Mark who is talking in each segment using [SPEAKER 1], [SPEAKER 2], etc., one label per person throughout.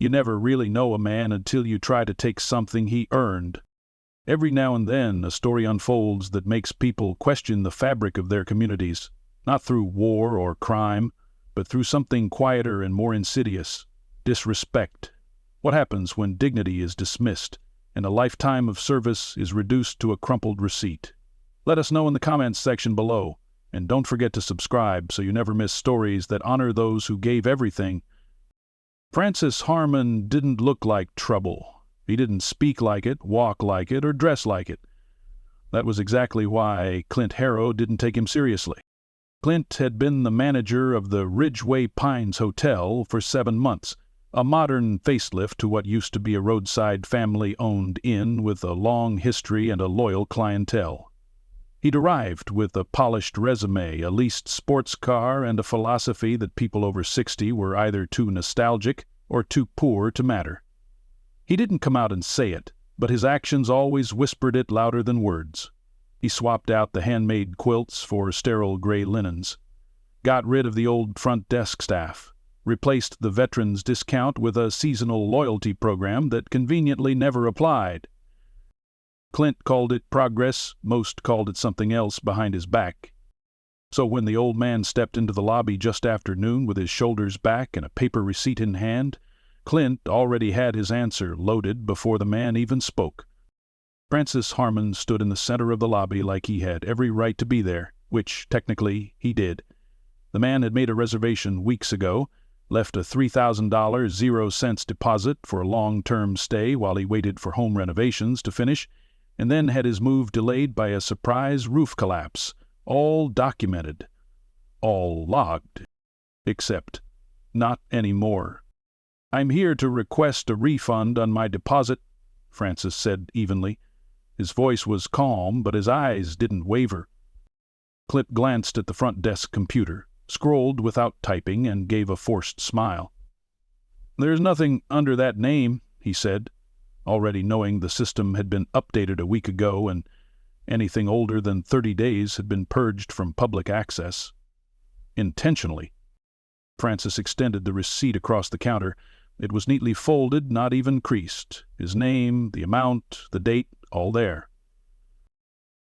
[SPEAKER 1] You never really know a man until you try to take something he earned. Every now and then a story unfolds that makes people question the fabric of their communities, not through war or crime, but through something quieter and more insidious: disrespect. What happens when dignity is dismissed and a lifetime of service is reduced to a crumpled receipt? Let us know in the comments section below, and don't forget to subscribe so you never miss stories that honor those who gave everything. Francis Harmon didn't look like trouble. He didn't speak like it, walk like it, or dress like it. That was exactly why Clint Harrow didn't take him seriously. Clint had been the manager of the Ridgeway Pines Hotel for 7 months, a modern facelift to what used to be a roadside family-owned inn with a long history and a loyal clientele. He'd arrived with a polished resume, a leased sports car, and a philosophy that people over 60 were either too nostalgic or too poor to matter. He didn't come out and say it, but his actions always whispered it louder than words. He swapped out the handmade quilts for sterile gray linens, got rid of the old front desk staff, replaced the veterans discount with a seasonal loyalty program that conveniently never applied. Clint called it progress, most called it something else behind his back. So when the old man stepped into the lobby just after noon with his shoulders back and a paper receipt in hand, Clint already had his answer loaded before the man even spoke. Francis Harmon stood in the center of the lobby like he had every right to be there, which, technically, he did. The man had made a reservation weeks ago, left a $3,000 0-cents deposit for a long-term stay while he waited for home renovations to finish, and then had his move delayed by a surprise roof collapse, all documented, all logged, except not anymore. "I'm here to request a refund on my deposit," Francis said evenly. His voice was calm, but his eyes didn't waver. Clint glanced at the front desk computer, scrolled without typing, and gave a forced smile. "There's nothing under that name," he said, already knowing the system had been updated a week ago and anything older than 30 days had been purged from public access. Intentionally. Francis extended the receipt across the counter. It was neatly folded, not even creased. His name, the amount, the date, all there.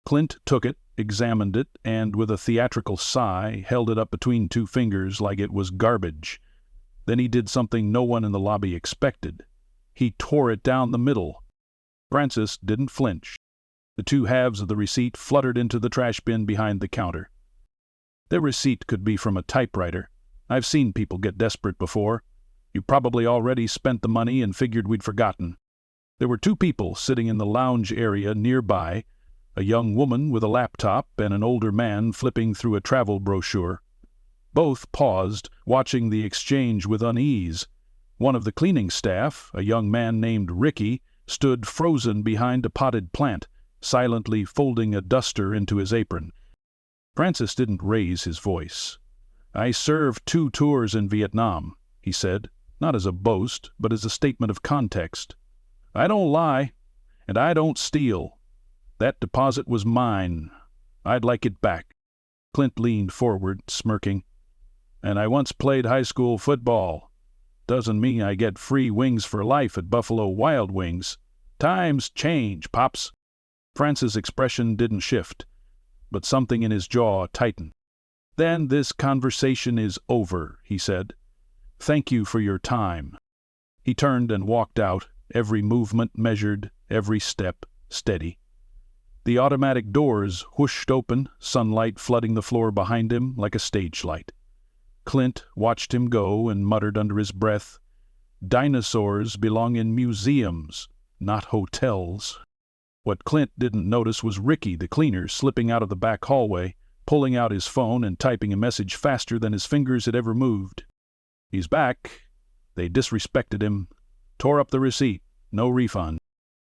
[SPEAKER 1] Clint took it, examined it, and with a theatrical sigh, held it up between 2 fingers like it was garbage. Then he did something no one in the lobby expected. He tore it down the middle. Francis didn't flinch. The 2 halves of the receipt fluttered into the trash bin behind the counter. The receipt could be from a typewriter. I've seen people get desperate before. You probably already spent the money and figured we'd forgotten. There were 2 people sitting in the lounge area nearby, a young woman with a laptop and an older man flipping through a travel brochure. Both paused, watching the exchange with unease. One of the cleaning staff, a young man named Ricky, stood frozen behind a potted plant, silently folding a duster into his apron. Francis didn't raise his voice. "I served 2 tours in Vietnam," he said, not as a boast, but as a statement of context. "I don't lie, and I don't steal. That deposit was mine. I'd like it back." Clint leaned forward, smirking. "And I once played high school football. Doesn't mean I get free wings for life at Buffalo Wild Wings. Times change, Pops." Francis' expression didn't shift, but something in his jaw tightened. "Then this conversation is over," he said. "Thank you for your time." He turned and walked out, every movement measured, every step steady. The automatic doors whooshed open, sunlight flooding the floor behind him like a stage light. Clint watched him go and muttered under his breath, "Dinosaurs belong in museums, not hotels." What Clint didn't notice was Ricky, the cleaner, slipping out of the back hallway, pulling out his phone and typing a message faster than his fingers had ever moved. "He's back." They disrespected him, tore up the receipt, no refund.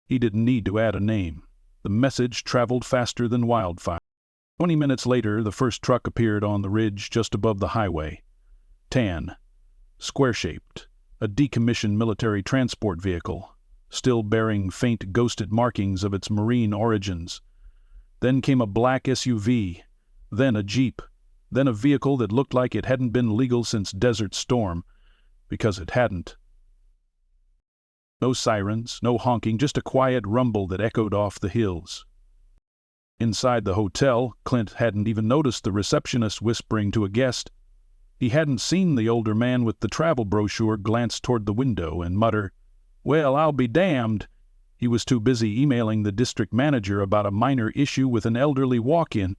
[SPEAKER 1] He didn't need to add a name. The message traveled faster than wildfire. 20 minutes later, the first truck appeared on the ridge just above the highway. Tan, square-shaped, a decommissioned military transport vehicle, still bearing faint ghosted markings of its marine origins. Then came a black SUV, then a Jeep, then a vehicle that looked like it hadn't been legal since Desert Storm, because it hadn't. No sirens, no honking, just a quiet rumble that echoed off the hills. Inside the hotel, Clint hadn't even noticed the receptionist whispering to a guest. He hadn't seen the older man with the travel brochure glance toward the window and mutter, "Well, I'll be damned." He was too busy emailing the district manager about a minor issue with an elderly walk-in.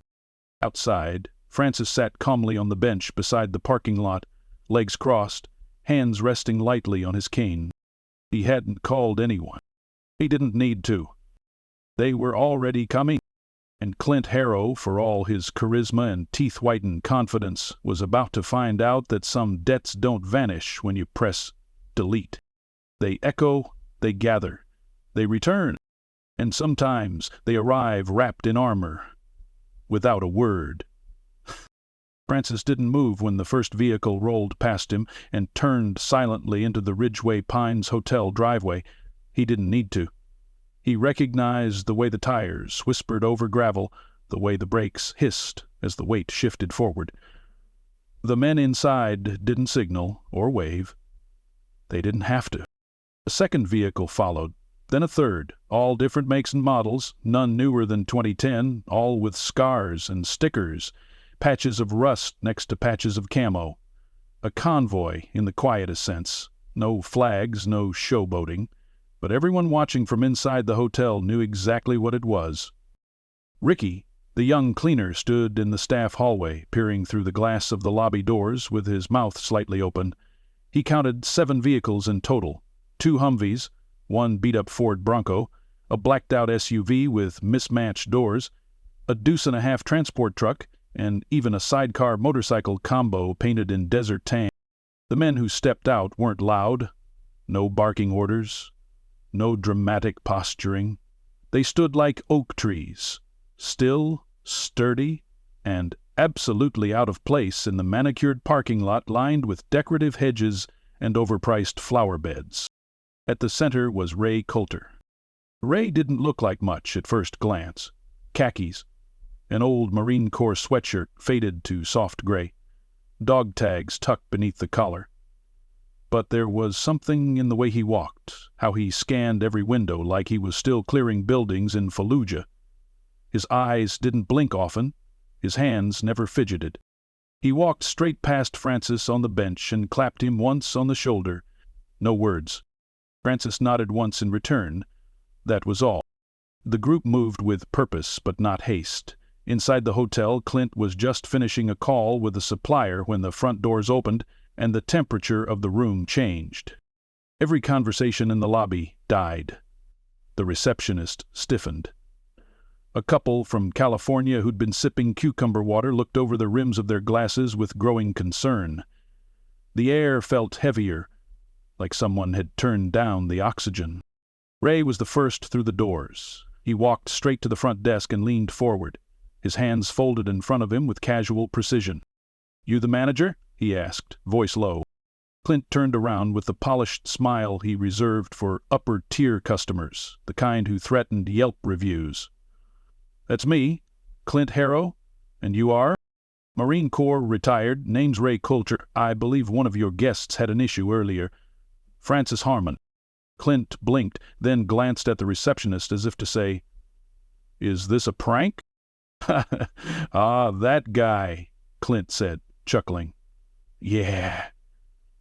[SPEAKER 1] Outside, Francis sat calmly on the bench beside the parking lot, legs crossed, hands resting lightly on his cane. He hadn't called anyone. He didn't need to. They were already coming. And Clint Harrow, for all his charisma and teeth-whitened confidence, was about to find out that some debts don't vanish when you press delete. They echo, they gather, they return, and sometimes they arrive wrapped in armor, without a word. Francis didn't move when the first vehicle rolled past him and turned silently into the Ridgeway Pines Hotel driveway. He didn't need to. He recognized the way the tires whispered over gravel, the way the brakes hissed as the weight shifted forward. The men inside didn't signal or wave. They didn't have to. A second vehicle followed, then a third, all different makes and models, none newer than 2010, all with scars and stickers, patches of rust next to patches of camo. A convoy in the quietest sense. No flags, no showboating. But everyone watching from inside the hotel knew exactly what it was. Ricky, the young cleaner, stood in the staff hallway, peering through the glass of the lobby doors with his mouth slightly open. He counted 7 vehicles in total, 2 Humvees, 1 beat-up Ford Bronco, a blacked-out SUV with mismatched doors, a deuce-and-a-half transport truck, and even a sidecar motorcycle combo painted in desert tan. The men who stepped out weren't loud. No barking orders. No dramatic posturing. They stood like oak trees, still, sturdy, and absolutely out of place in the manicured parking lot lined with decorative hedges and overpriced flower beds. At the center was Ray Coulter. Ray didn't look like much at first glance. Khakis, an old Marine Corps sweatshirt faded to soft gray, dog tags tucked beneath the collar. But there was something in the way he walked, how he scanned every window like he was still clearing buildings in Fallujah. His eyes didn't blink often, his hands never fidgeted. He walked straight past Francis on the bench and clapped him once on the shoulder. No words. Francis nodded once in return. That was all. The group moved with purpose but not haste. Inside the hotel, Clint was just finishing a call with a supplier when the front doors opened and the temperature of the room changed. Every conversation in the lobby died. The receptionist stiffened. A couple from California who'd been sipping cucumber water looked over the rims of their glasses with growing concern. The air felt heavier, like someone had turned down the oxygen. Ray was the first through the doors. He walked straight to the front desk and leaned forward, his hands folded in front of him with casual precision. "You the manager?" he asked, voice low. Clint turned around with the polished smile he reserved for upper-tier customers, the kind who threatened Yelp reviews. "That's me, Clint Harrow. And you are?" "Marine Corps, retired. Name's Ray Coulter. I believe one of your guests had an issue earlier. Francis Harmon." Clint blinked, then glanced at the receptionist as if to say, "Is this a prank?" "Ah, that guy," Clint said, chuckling. "Yeah,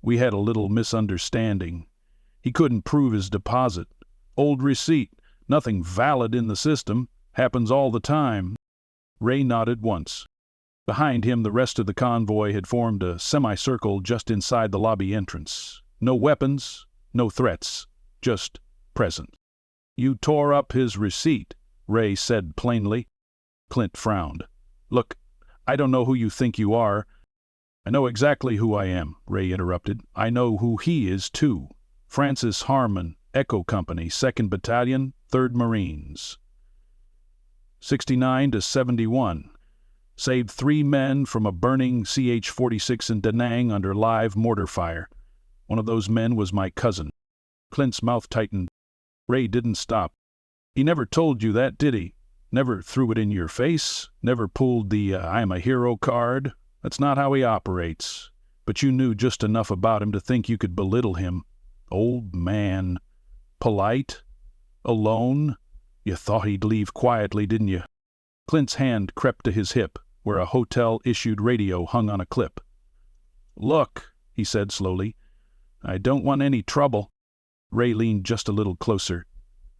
[SPEAKER 1] we had a little misunderstanding. He couldn't prove his deposit. Old receipt, nothing valid in the system. Happens all the time." Ray nodded once. Behind him, the rest of the convoy had formed a semicircle just inside the lobby entrance. No weapons, no threats, just present. "You tore up his receipt," Ray said plainly. Clint frowned. "Look, I don't know who you think you are." "I know exactly who I am," Ray interrupted. "I know who he is, too. Francis Harmon, Echo Company, 2nd Battalion, 3rd Marines. 69 to 71. Saved 3 men from a burning CH-46 in Da Nang under live mortar fire. One of those men was my cousin." Clint's mouth tightened. Ray didn't stop. "He never told you that, did he? Never threw it in your face? Never pulled the I'm a hero card? That's not how he operates. But you knew just enough about him to think you could belittle him. Old man." polite, alone. You thought he'd leave quietly, didn't you? Clint's hand crept to his hip, where a hotel-issued radio hung on a clip. "Look," he said slowly, "I don't want any trouble." Ray leaned just a little closer.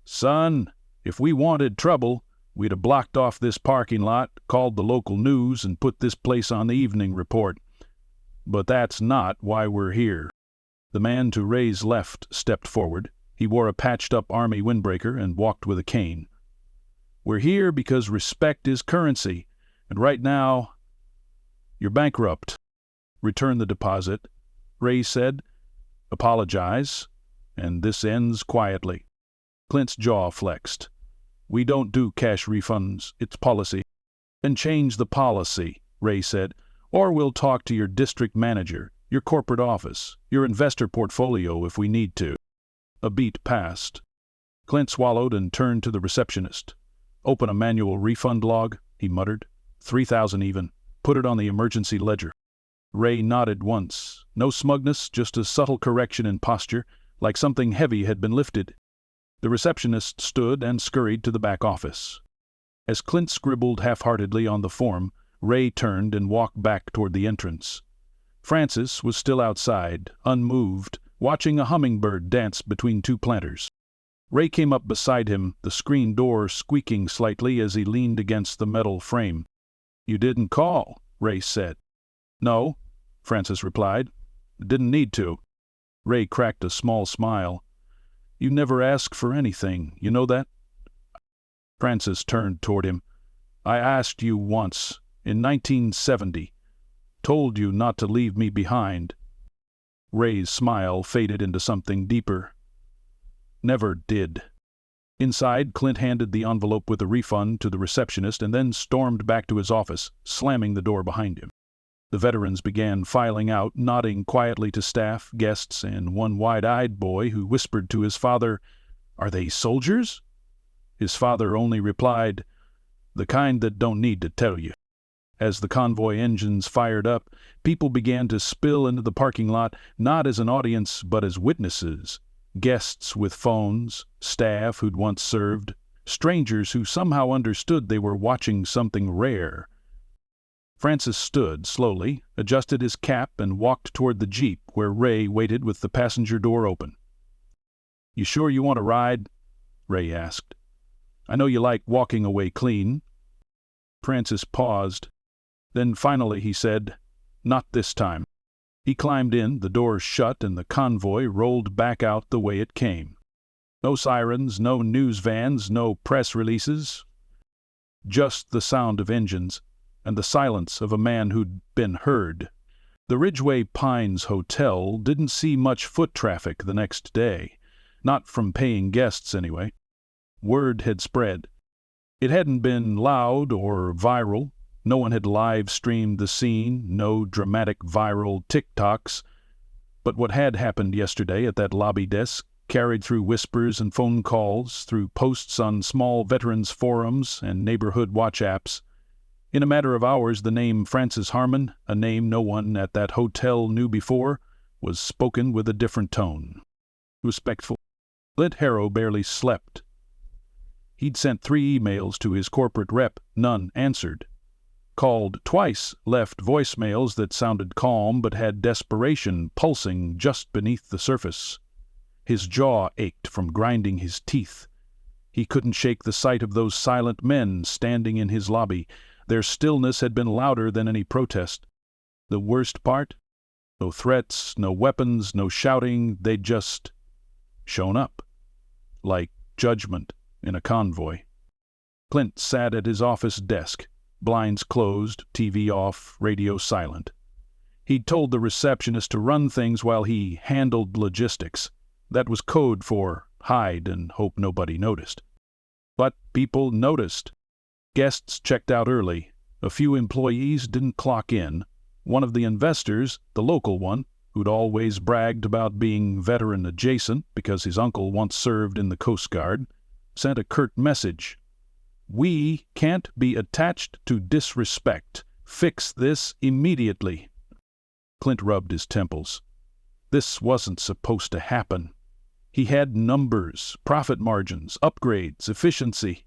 [SPEAKER 1] "Son, if we wanted trouble, we'd have blocked off this parking lot, called the local news, and put this place on the evening report. But that's not why we're here." The man to Ray's left stepped forward. He wore a patched-up army windbreaker and walked with a cane. "We're here because respect is currency, and right now, you're bankrupt. Return the deposit," Ray said. "Apologize, and this ends quietly." Clint's jaw flexed. "We don't do cash refunds. It's policy." "Then change the policy," Ray said, "or we'll talk to your district manager, your corporate office, your investor portfolio if we need to." A beat passed. Clint swallowed and turned to the receptionist. "Open a manual refund log," he muttered. 3,000 even. Put it on the emergency ledger." Ray nodded once. No smugness, just a subtle correction in posture, like something heavy had been lifted. The receptionist stood and scurried to the back office. As Clint scribbled half-heartedly on the form, Ray turned and walked back toward the entrance. Francis was still outside, unmoved, watching a hummingbird dance between two planters. Ray came up beside him, the screen door squeaking slightly as he leaned against the metal frame. "You didn't call," Ray said. "No," Francis replied. "Didn't need to." Ray cracked a small smile. "You never ask for anything, you know that?" Francis turned toward him. "I asked you once, in 1970. Told you not to leave me behind." Ray's smile faded into something deeper. "Never did." Inside, Clint handed the envelope with the refund to the receptionist and then stormed back to his office, slamming the door behind him. The veterans began filing out, nodding quietly to staff, guests, and one wide-eyed boy who whispered to his father, "Are they soldiers?" His father only replied, "The kind that don't need to tell you." As the convoy engines fired up, people began to spill into the parking lot, not as an audience but as witnesses. Guests with phones, staff who'd once served, strangers who somehow understood they were watching something rare. Francis stood slowly, adjusted his cap, and walked toward the Jeep where Ray waited with the passenger door open. "You sure you want to ride?" Ray asked. "I know you like walking away clean." Francis paused. Then finally he said, "Not this time." He climbed in, the doors shut, and the convoy rolled back out the way it came. No sirens, no news vans, no press releases. Just the sound of engines and the silence of a man who'd been heard. The Ridgeway Pines Hotel didn't see much foot traffic the next day. Not from paying guests, anyway. Word had spread. It hadn't been loud or viral. No one had live-streamed the scene, no dramatic viral TikToks. But what had happened yesterday at that lobby desk, carried through whispers and phone calls, through posts on small veterans forums and neighborhood watch apps. In a matter of hours, the name Francis Harmon, a name no one at that hotel knew before, was spoken with a different tone. Respectful. Clint Harrow barely slept. He'd sent 3 emails to his corporate rep, none answered. Called twice, left voicemails that sounded calm but had desperation pulsing just beneath the surface. His jaw ached from grinding his teeth. He couldn't shake the sight of those silent men standing in his lobby. Their stillness had been louder than any protest. The worst part? No threats, no weapons, no shouting. They'd just shown up. Like judgment in a convoy. Clint sat at his office desk. Blinds closed, TV off, radio silent. He'd told the receptionist to run things while he handled logistics. That was code for hide and hope nobody noticed. But people noticed. Guests checked out early. A few employees didn't clock in. One of the investors, the local one, who'd always bragged about being veteran adjacent because his uncle once served in the Coast Guard, sent a curt message. "We can't be attached to disrespect. Fix this immediately." Clint rubbed his temples. This wasn't supposed to happen. He had numbers, profit margins, upgrades, efficiency.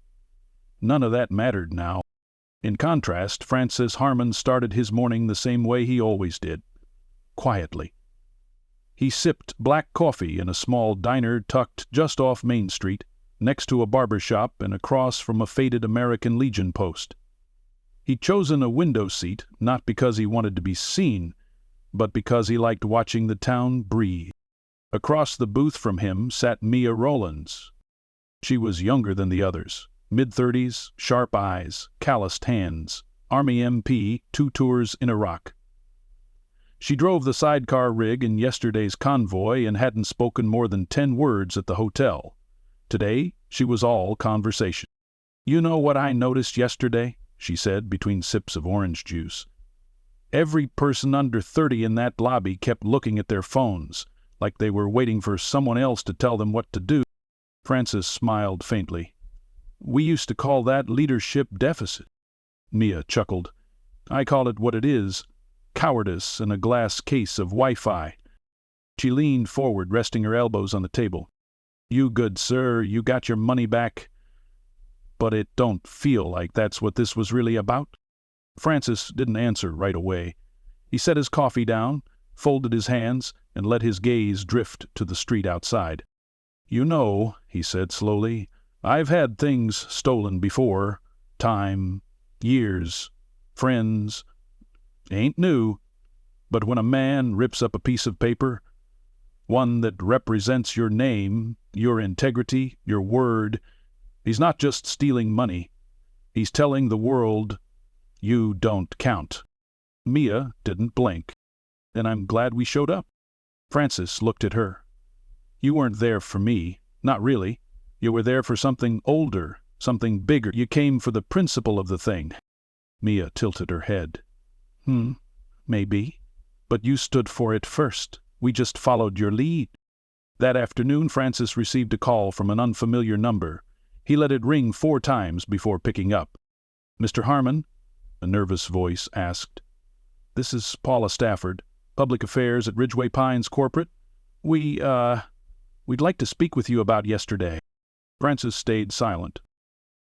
[SPEAKER 1] None of that mattered now. In contrast, Francis Harmon started his morning the same way he always did, quietly. He sipped black coffee in a small diner tucked just off Main Street, next to a barber shop and across from a faded American Legion post. He'd chosen a window seat not because he wanted to be seen, but because he liked watching the town breathe. Across the booth from him sat Mia Rowlands. She was younger than the others, mid-30s, sharp eyes, calloused hands, Army MP, 2 tours in Iraq. She drove the sidecar rig in yesterday's Convoy and hadn't spoken more than 10 words at the hotel. Today, she was all conversation. "You know what I noticed yesterday?" she said between sips of orange juice. "Every person under 30 in that lobby kept looking at their phones, like they were waiting for someone else to tell them what to do." Francis smiled faintly. "We used to call that leadership deficit." Mia chuckled. "I call it what it is. Cowardice in a glass case of Wi-Fi." She leaned forward, resting her elbows on the table. "You good sir, you got your money back. But it don't feel like that's what this was really about." Francis didn't answer right away. He set his coffee down, folded his hands, and let his gaze drift to the street outside. "You know," he said slowly, "I've had things stolen before. Time, years, friends. Ain't new. But when a man rips up a piece of paper, one that represents your name, your integrity, your word, he's not just stealing money. He's telling the world, you don't count." Mia didn't blink. "And I'm glad we showed up." Francis looked at her. "You weren't there for me. Not really. You were there for something older, something bigger. You came for the principle of the thing." Mia tilted her head. Maybe. But you stood for it first. We just followed your lead." That afternoon, Francis received a call from an unfamiliar number. He let it ring 4 times before picking up. "Mr. Harmon?" a nervous voice asked. "This is Paula Stafford, Public Affairs at Ridgeway Pines Corporate. We'd like to speak with you about yesterday." Francis stayed silent.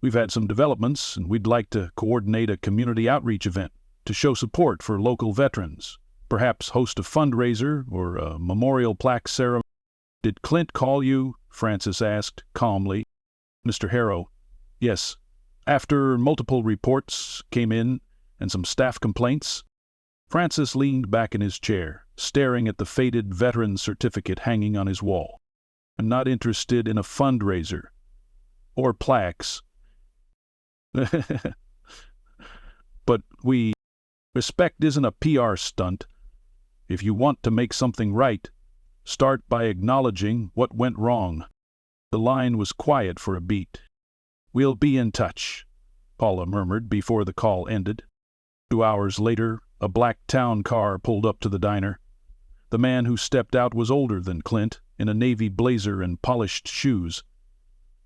[SPEAKER 1] "We've had some developments, and we'd like to coordinate a community outreach event to show support for local veterans, perhaps host a fundraiser or a memorial plaque ceremony." "Did Clint call you?" Francis asked calmly. "Mr. Harrow." "Yes. After multiple reports came in and some staff complaints." Francis leaned back in his chair, staring at the faded veteran certificate hanging on his wall. "I'm not interested in a fundraiser. Or plaques." "But respect isn't a PR stunt. If you want to make something right, start by acknowledging what went wrong." The line was quiet for a beat. "We'll be in touch," Paula murmured before the call ended. 2 hours later, a black town car pulled up to the diner. The man who stepped out was older than Clint, in a navy blazer and polished shoes.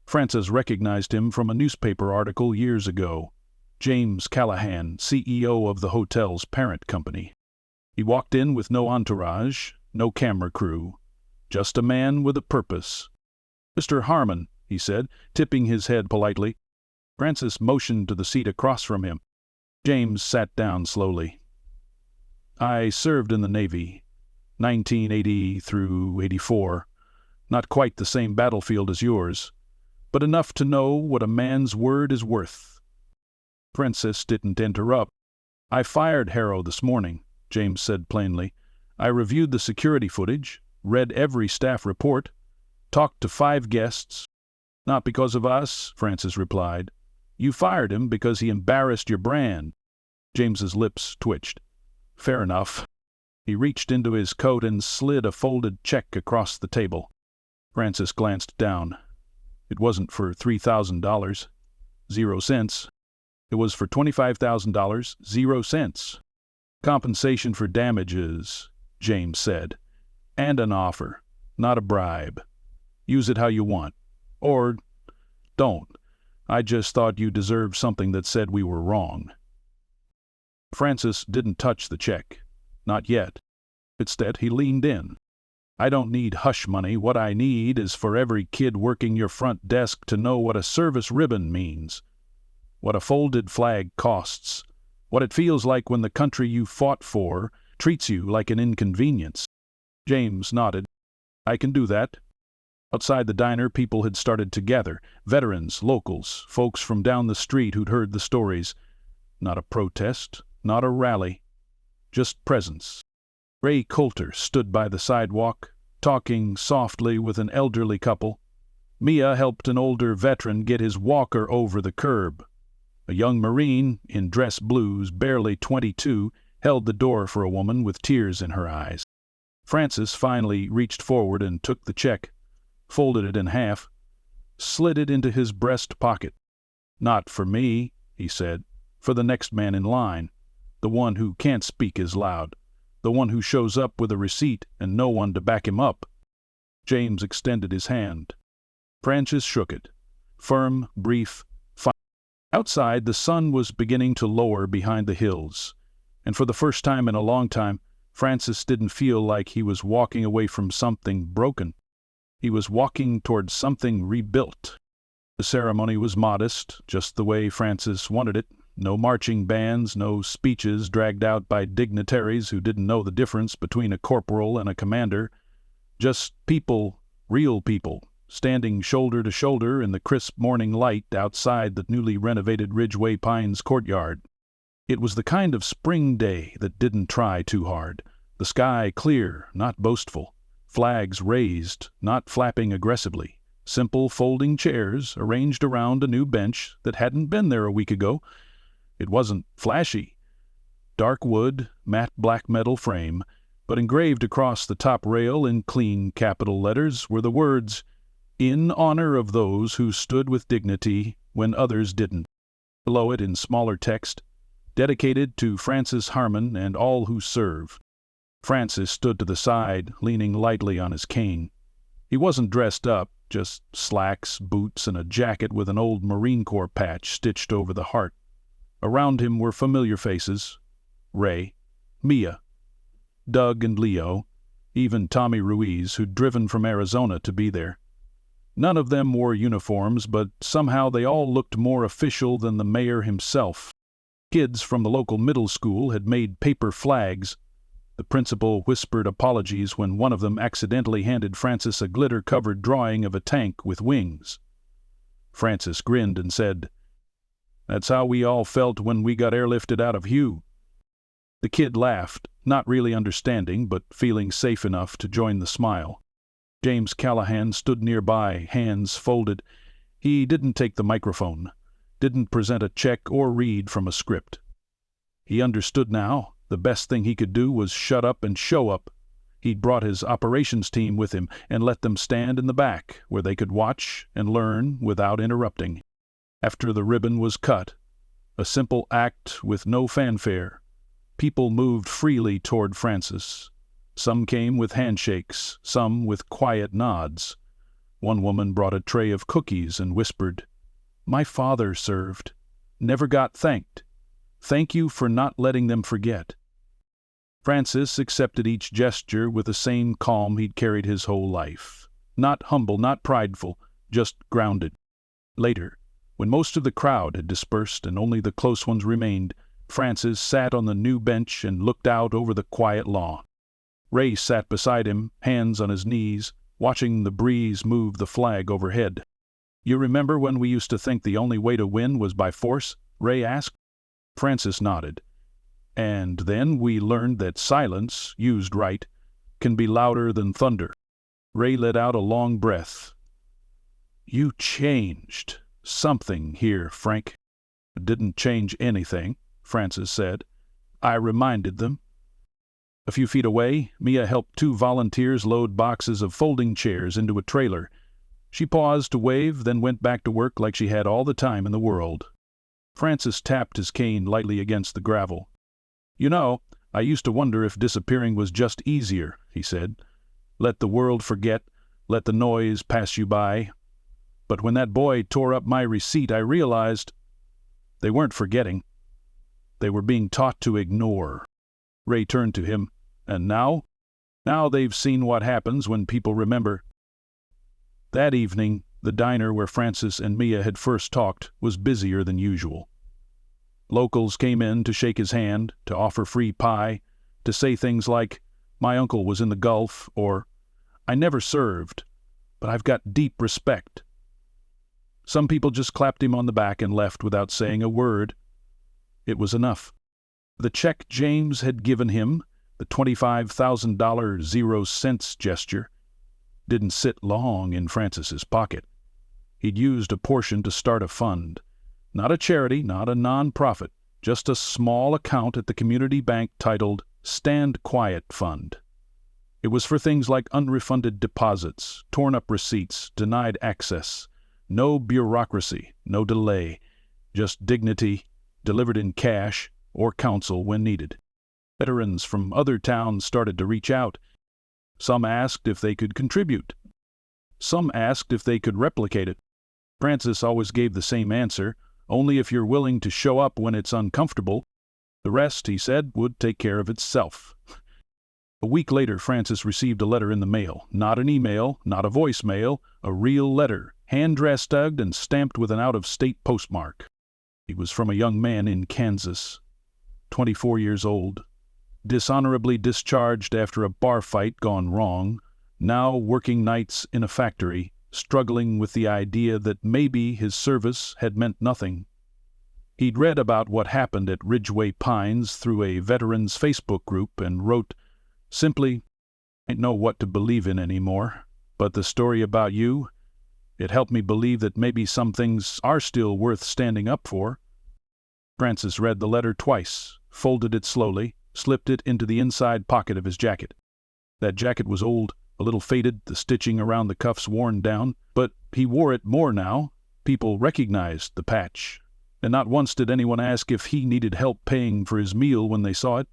[SPEAKER 1] Francis recognized him from a newspaper article years ago. James Callahan, CEO of the hotel's parent company. He walked in with no entourage, no camera crew, just a man with a purpose. "Mr. Harmon," he said, tipping his head politely. Francis motioned to the seat across from him. James sat down slowly. "I served in the Navy, 1980 through 84. Not quite the same battlefield as yours, but enough to know what a man's word is worth." Francis didn't interrupt. "I fired Harrow this morning," James said plainly. "I reviewed the security footage, read every staff report, talked to 5 guests." "Not because of us," Francis replied. "You fired him because he embarrassed your brand." James's lips twitched. "Fair enough." He reached into his coat and slid a folded check across the table. Francis glanced down. It wasn't for $3,000. 0 cents. It was for $25,000, 0 cents. "Compensation for damages," James said. "And an offer, not a bribe. Use it how you want. Or don't. I just thought you deserved something that said we were wrong." Francis didn't touch the check. Not yet. Instead, he leaned in. I don't need hush money. What I need is for every kid working your front desk to know what a service ribbon means, what a folded flag costs, what it feels like when the country you fought for treats you like an inconvenience." James nodded. "I can do that." Outside the diner, people had started to gather. Veterans, locals, folks from down the street who'd heard the stories. Not a protest, not a rally, just presence. Ray Coulter stood by the sidewalk, talking softly with an elderly couple. Mia helped an older veteran get his walker over the curb. A young Marine, in dress blues, barely 22, held the door for a woman with tears in her eyes. Francis finally reached forward and took the check, folded it in half, slid it into his breast pocket. "Not for me," he said, "for the next man in line, the one who can't speak as loud, the one who shows up with a receipt and no one to back him up." James extended his hand. Francis shook it. Firm, brief, final. Outside, the sun was beginning to lower behind the hills, and for the first time in a long time, Francis didn't feel like he was walking away from something broken. He was walking toward something rebuilt. The ceremony was modest, just the way Francis wanted it. No marching bands, no speeches dragged out by dignitaries who didn't know the difference between a corporal and a commander. Just people, real people, standing shoulder to shoulder in the crisp morning light outside the newly renovated Ridgeway Pines courtyard. It was the kind of spring day that didn't try too hard. The sky clear, not boastful. Flags raised, not flapping aggressively. Simple folding chairs arranged around a new bench that hadn't been there a week ago. It wasn't flashy. Dark wood, matte black metal frame, but engraved across the top rail in clean capital letters were the words, "In honor of those who stood with dignity when others didn't." Below it, in smaller text, "Dedicated to Francis Harmon and all who serve." Francis stood to the side, leaning lightly on his cane. He wasn't dressed up, just slacks, boots, and a jacket with an old Marine Corps patch stitched over the heart. Around him were familiar faces: Ray, Mia, Doug and Leo, even Tommy Ruiz, who'd driven from Arizona to be there. None of them wore uniforms, but somehow they all looked more official than the mayor himself. Kids from the local middle school had made paper flags. The principal whispered apologies when one of them accidentally handed Francis a glitter-covered drawing of a tank with wings. Francis grinned and said, "That's how we all felt when we got airlifted out of Hugh." The kid laughed, not really understanding, but feeling safe enough to join the smile. James Callahan stood nearby, hands folded. He didn't take the microphone, didn't present a check or read from a script. He understood now. The best thing he could do was shut up and show up. He'd brought his operations team with him and let them stand in the back, where they could watch and learn without interrupting. After the ribbon was cut, a simple act with no fanfare, people moved freely toward Francis. Some came with handshakes, some with quiet nods. One woman brought a tray of cookies and whispered, "My father served. Never got thanked. Thank you for not letting them forget." Francis accepted each gesture with the same calm he'd carried his whole life. Not humble, not prideful, just grounded. Later, when most of the crowd had dispersed and only the close ones remained, Francis sat on the new bench and looked out over the quiet lawn. Ray sat beside him, hands on his knees, watching the breeze move the flag overhead. "You remember when we used to think the only way to win was by force?" Ray asked. Francis nodded. "And then we learned that silence, used right, can be louder than thunder." Ray let out a long breath. "You changed something here, Frank." "It didn't change anything," Francis said. "I reminded them." A few feet away, Mia helped two volunteers load boxes of folding chairs into a trailer. She paused to wave, then went back to work like she had all the time in the world. Francis tapped his cane lightly against the gravel. "You know, I used to wonder if disappearing was just easier," he said. "Let the world forget, let the noise pass you by. But when that boy tore up my receipt, I realized they weren't forgetting. They were being taught to ignore." Ray turned to him. "And now?" Now they've seen what happens when people remember. That evening, the diner where Francis and Mia had first talked was busier than usual. Locals came in to shake his hand, to offer free pie, to say things like, "My uncle was in the Gulf," or "I never served, but I've got deep respect." Some people just clapped him on the back and left without saying a word. It was enough. The check James had given him, the $25,000 0 cents gesture, didn't sit long in Francis's pocket. He'd used a portion to start a fund. Not a charity, not a non-profit, just a small account at the community bank titled Stand Quiet Fund. It was for things like unrefunded deposits, torn-up receipts, denied access. No bureaucracy, no delay, just dignity, delivered in cash or counsel when needed. Veterans from other towns started to reach out. Some asked if they could contribute. Some asked if they could replicate it. Francis always gave the same answer: only if you're willing to show up when it's uncomfortable. The rest, he said, would take care of itself. A week later, Francis received a letter in the mail. Not an email, not a voicemail, a real letter, hand-dressed and stamped with an out-of-state postmark. It was from a young man in Kansas, 24 years old, dishonorably discharged after a bar fight gone wrong, now working nights in a factory, struggling with the idea that maybe his service had meant nothing. He'd read about what happened at Ridgeway Pines through a veterans Facebook group and wrote, simply, "I don't know what to believe in anymore, but the story about you, it helped me believe that maybe some things are still worth standing up for." Francis read the letter twice, folded it slowly, slipped it into the inside pocket of his jacket. That jacket was old, a little faded, the stitching around the cuffs worn down, but he wore it more now. People recognized the patch, and not once did anyone ask if he needed help paying for his meal when they saw it.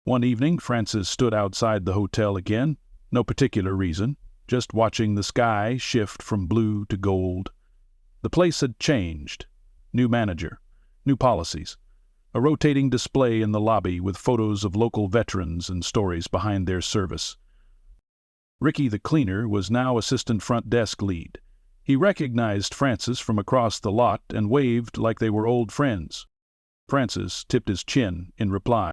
[SPEAKER 1] One evening, Francis stood outside the hotel again, no particular reason, just watching the sky shift from blue to gold. The place had changed. New manager, new policies, a rotating display in the lobby with photos of local veterans and stories behind their service. Ricky the cleaner was now assistant front desk lead. He recognized Francis from across the lot and waved like they were old friends. Francis tipped his chin in reply.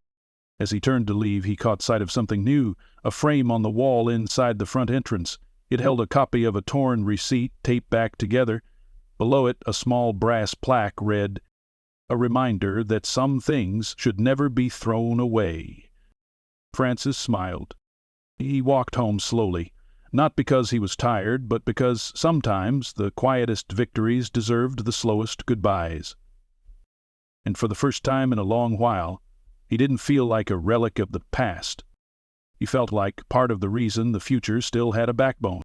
[SPEAKER 1] As he turned to leave, he caught sight of something new, a frame on the wall inside the front entrance. It held a copy of a torn receipt taped back together. Below it, a small brass plaque read, "A reminder that some things should never be thrown away." Francis smiled. He walked home slowly, not because he was tired, but because sometimes the quietest victories deserved the slowest goodbyes. And for the first time in a long while, he didn't feel like a relic of the past. He felt like part of the reason the future still had a backbone.